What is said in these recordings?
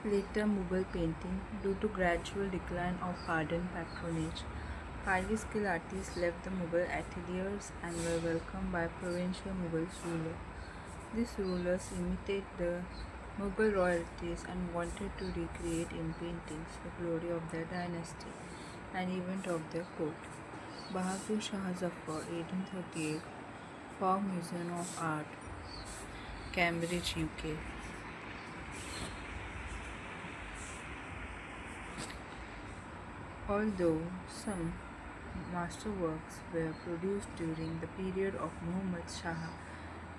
Later Mughal painting, due to gradual decline of ardent patronage, highly skilled artists left the Mughal ateliers and were welcomed by provincial Mughal rulers. These rulers imitated the Mughal royalties and wanted to recreate in paintings the glory of their dynasty and even of their court. Bahadur Shah Zafar, 1838, Fogg Museum of Art, Cambridge, UK. Although some masterworks were produced during the period of Muhammad Shah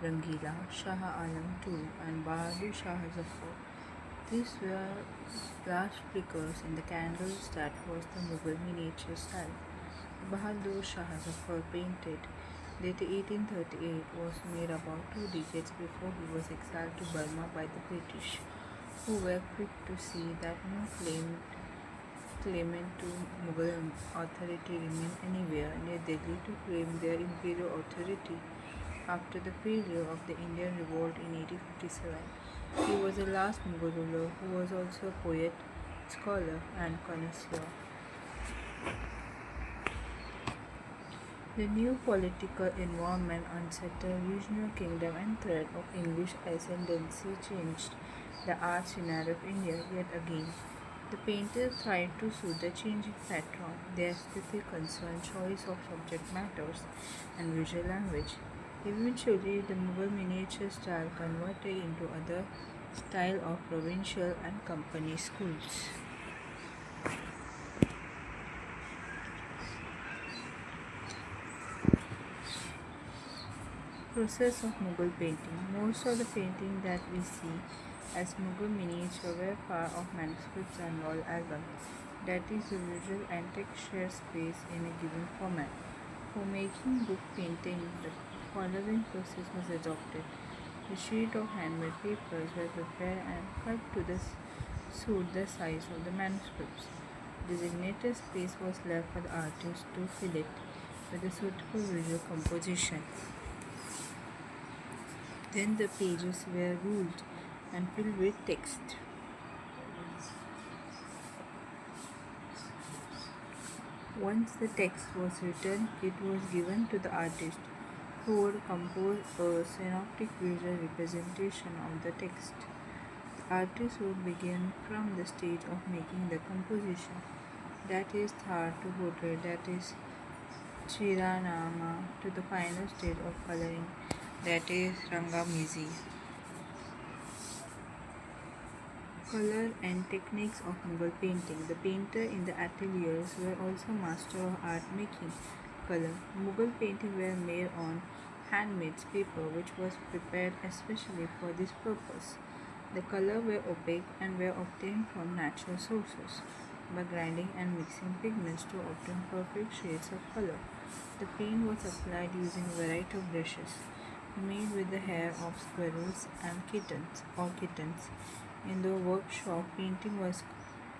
Rangila, Shah Alam II, and Bahadur Shah Zafar, these were last flickers in the candles that was the Mughal miniature style. Bahadur Shah Zafar painted dated 1838 was made about 2 decades before he was exiled to Burma by the British, who were quick to see that no claimant to Mughal authority remained anywhere near Delhi to claim their imperial authority. After the failure of the Indian revolt in 1857, he was the last Mughal ruler who was also a poet, scholar, and connoisseur. The new political environment unsettled regional kingdom and threat of English ascendancy changed the art scenario of India yet again. The painters tried to suit the changing background. Their aesthetic concern, choice of subject matters, and visual language. Eventually, the Mughal miniature style converted into other style of provincial and company schools. Process of Mughal painting. Most of the painting that we see as Mughal miniature were part of manuscripts and wall albums. That is the visual and texture space in a given format. For making book painting, the following process was adopted. The sheet of handmade papers were prepared and cut to suit the size of the manuscripts. Designated space was left for the artist to fill it with a suitable visual composition. Then the pages were ruled and filled with text. Once the text was written, it was given to the artist, who would compose a synoptic visual representation of the text. The artist would begin from the stage of making the composition, that is Thar to portrait, that is Chiranama, to the final stage of coloring, that is Rangamizi. Color and techniques of Mughal painting. The painter in the ateliers were also master of art making color. Mughal painting were made on handmade paper which was prepared especially for this purpose. The color were opaque and were obtained from natural sources by grinding and mixing pigments to obtain perfect shades of color. The paint was applied using a variety of brushes made with the hair of squirrels and kittens. In the workshop, painting was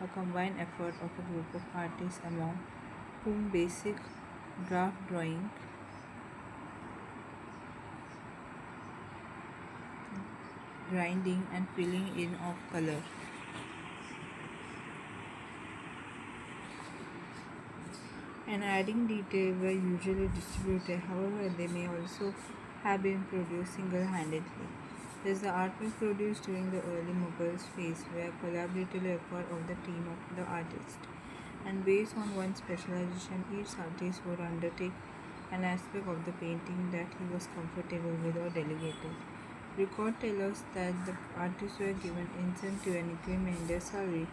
a combined effort of a group of artists among whom basic draft drawing, grinding and filling in of color. And adding detail were usually distributed, however, they may also have been produced single-handedly. Thus, the artwork produced during the early Mughal phase were collaborative effort of the team of the artist. And based on one specialization, each artist would undertake an aspect of the painting that he was comfortable with or delegated. Record tell us that the artists were given incentive and increment in their salary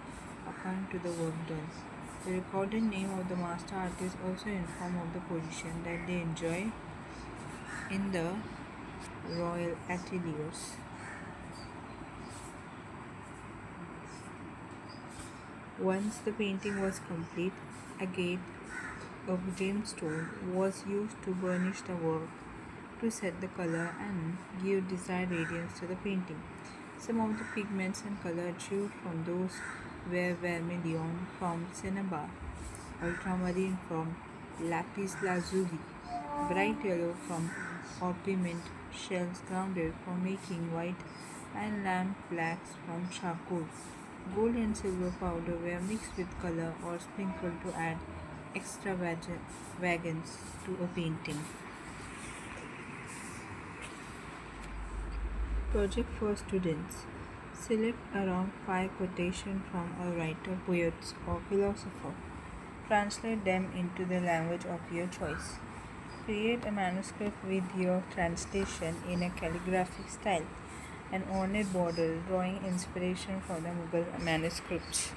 according to the work done. The recorded name of the master artist also inform of the position that they enjoy in the royal ateliers. Once the painting was complete, agate of gemstone was used to burnish the work to set the color and give desired radiance to the painting. Some of the pigments and color achieved from those were vermilion from cinnabar, ultramarine from lapis lazuli, bright yellow from orpiment shells grounded for making white, and lamp blacks from charcoal. Gold and silver powder were mixed with color or sprinkled to add extravagance to a painting. Project for students. Select around 5 quotations from a writer, poet, or philosopher. Translate them into the language of your choice. Create a manuscript with your translation in a calligraphic style. An ornate border drawing inspiration from the Mughal manuscripts.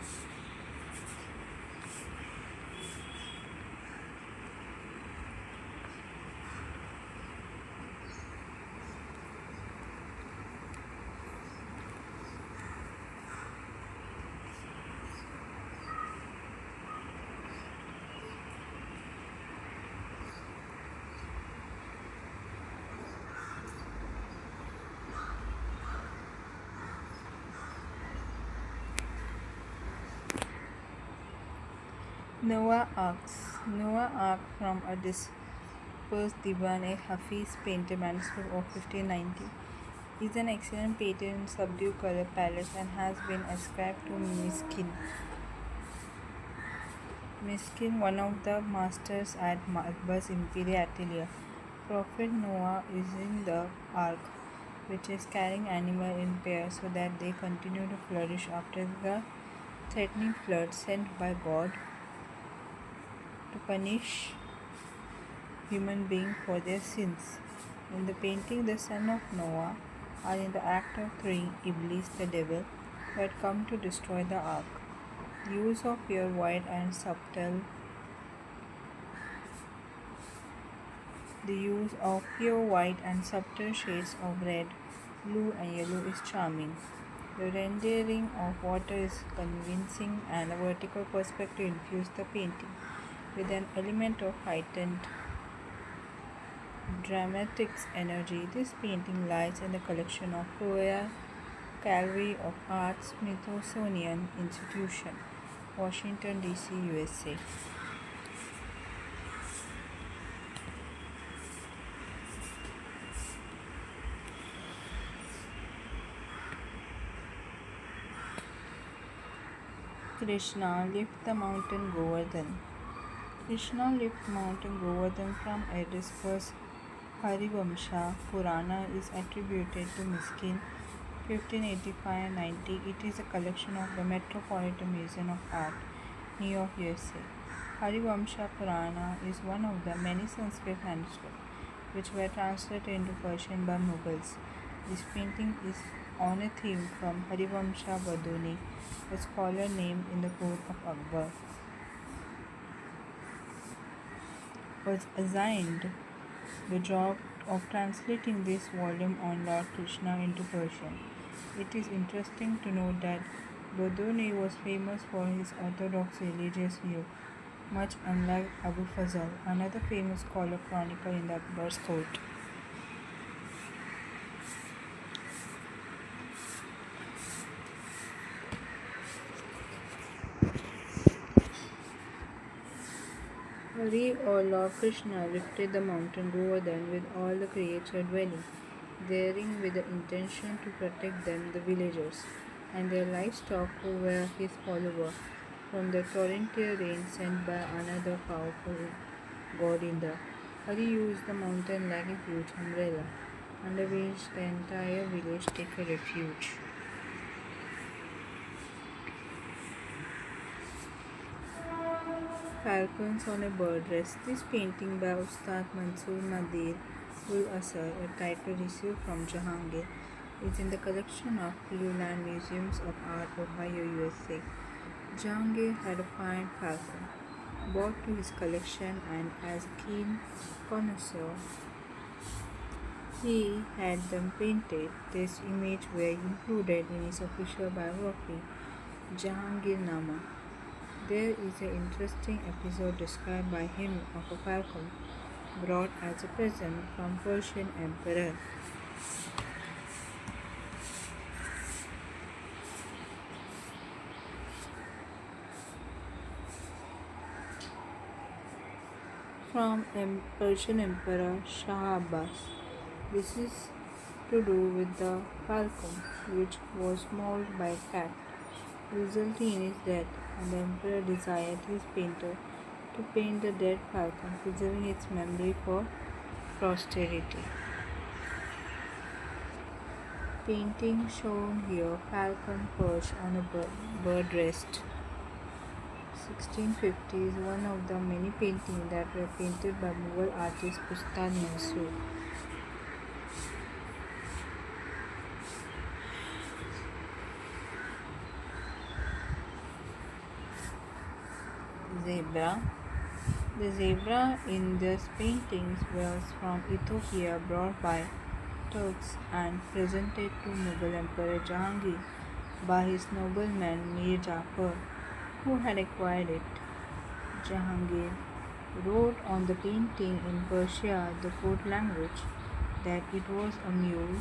Noah Ark from a dispersed Diwan-e-Hafiz painted manuscript of 1590 is an excellent painting in subdued color palettes and has been ascribed to Miskin, one of the masters at Akbar's imperial atelier. Prophet Noah is in the ark, which is carrying animals in pairs so that they continue to flourish after the threatening flood sent by God to punish human beings for their sins. In the painting, the son of Noah are in the act of throwing Iblis, the devil, who had come to destroy the ark. The use of pure white and subtle shades of red, blue, and yellow is charming. The rendering of water is convincing, and a vertical perspective infused the painting with an element of heightened dramatics energy. This painting lies in the collection of Royal Gallery of Art, Smithsonian Institution, Washington, D.C., USA. Krishna lift the mountain Govardhan. Krishna lift mountain Govardhan from a dispersed Harivamsha Purana is attributed to Miskin 1585-90. It is a collection of the Metropolitan Museum of Art, New York, USA. Harivamsha Purana is one of the many Sanskrit manuscripts which were translated into Persian by Mughals. This painting is on a theme from Harivamsha Baduni, a scholar named in the court of Akbar, was assigned the job of translating this volume on Lord Krishna into Persian. It is interesting to note that Baduni was famous for his orthodox religious view, much unlike Abu Fazl, another famous scholar chronicler in the Akbar's court. Hari or Lord Krishna lifted the mountain Govardhan with all the creatures dwelling therein with the intention to protect them, the villagers, and their livestock who were his followers, from the torrential rain sent by another powerful god Indra. Hari used the mountain like a huge umbrella, under which the entire village took a refuge. Falcons on a bird rest. This painting by Ustad Mansoor Nadir ul Asar, a title received from Jahangir, is in the collection of Cleveland Museums of Art, Ohio, USA. Jahangir had a fine falcon brought to his collection, and as a keen connoisseur, he had them painted. This image were included in his official biography, Jahangirnama. There is an interesting episode described by him of a falcon brought as a present from Persian emperor. From Persian Emperor Shah Abbas. This is to do with the falcon, which was mauled by a cat. resulting in his death, and the emperor desired his painter to paint the dead falcon, preserving its memory for posterity. Painting shown here, falcon perched on a bird rest. 1650 is one of the many paintings that were painted by Mughal artist Ustad Mansoor. Zebra. The zebra in these paintings was from Ethiopia, brought by Turks and presented to Mughal Emperor Jahangir by his nobleman Mir Jafar, who had acquired it. Jahangir wrote on the painting in Persia, the court language, that it was a mule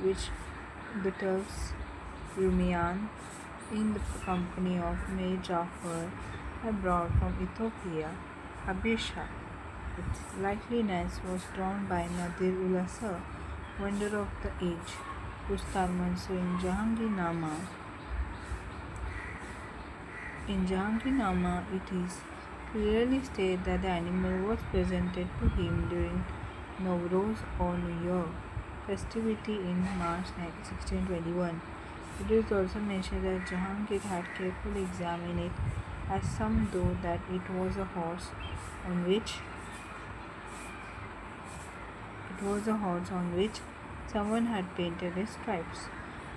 which the Turks Rumiyan, in the company of Mir Jafar, had brought from Ethiopia, Habesha. Its likeness was drawn by Nadir ul Asr, wonder of the age, Ustad Mansoor in Jahangirnama. In Jahangirnama, it is clearly stated that the animal was presented to him during Nowroz or New Year festivity in March 1621. It is also mentioned that Jahangir had carefully examined it, as some thought that it was a horse on which someone had painted his stripes.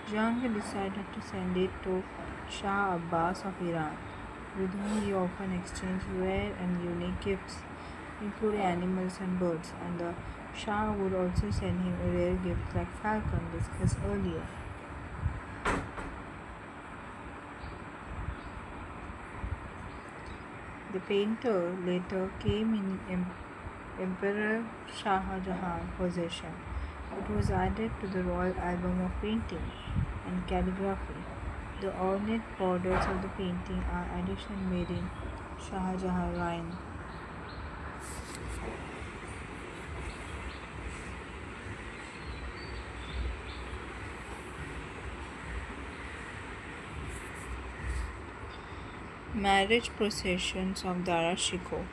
Jahangir decided to send it to Shah Abbas of Iran, with whom he often exchanged rare and unique gifts, including animals and birds, and the Shah would also send him a rare gift like falcon discussed earlier. The painter later came in Emperor Shah Jahan's possession. It was added to the Royal Album of Painting and Calligraphy. The ornate borders of the painting are additions made in Shah Jahan's reign. Marriage processions of Dara Shikoh.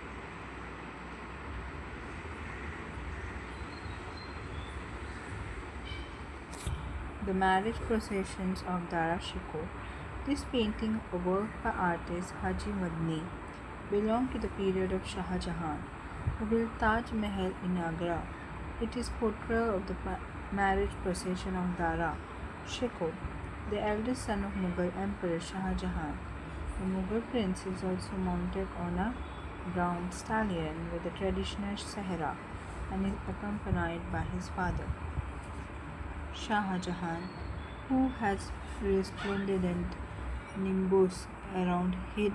The marriage processions of Dara Shikoh. This painting, a work by artist Haji Madni, belonged to the period of Shah Jahan, who built Taj Mahal in Agra. It is portrayal of the marriage procession of Dara Shikoh, the eldest son of Mughal Emperor Shah Jahan. The Mughal prince is also mounted on a brown stallion with a traditional sehra and is accompanied by his father, Shah Jahan, who has resplendent nimbus around head.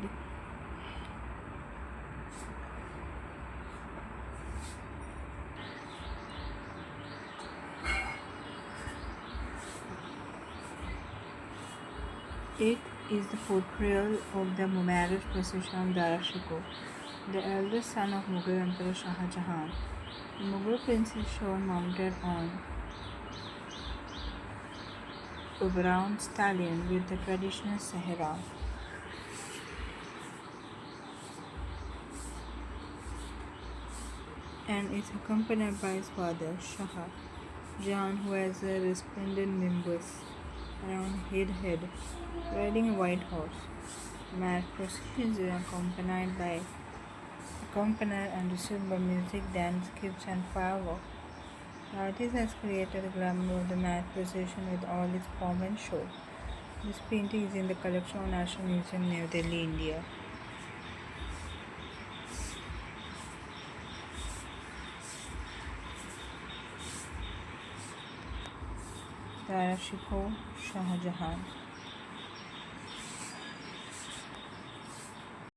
It is the portrayal of the marriage procession of Dara Shikoh, the eldest son of Mughal Emperor Shah Jahan. The Mughal prince is shown mounted on a brown stallion with the traditional sehra. And is accompanied by his father, Shah Jahan, who has a resplendent nimbus around his head, riding a white horse. Marriage processions are accompanied by accompanied and received by music, dance, gifts, and fireworks. The artist has created the glamour of the marriage procession with all its pomp and show. This painting is in the collection of National Museum, New Delhi, India. Dara Shikoh, Shah Jahan.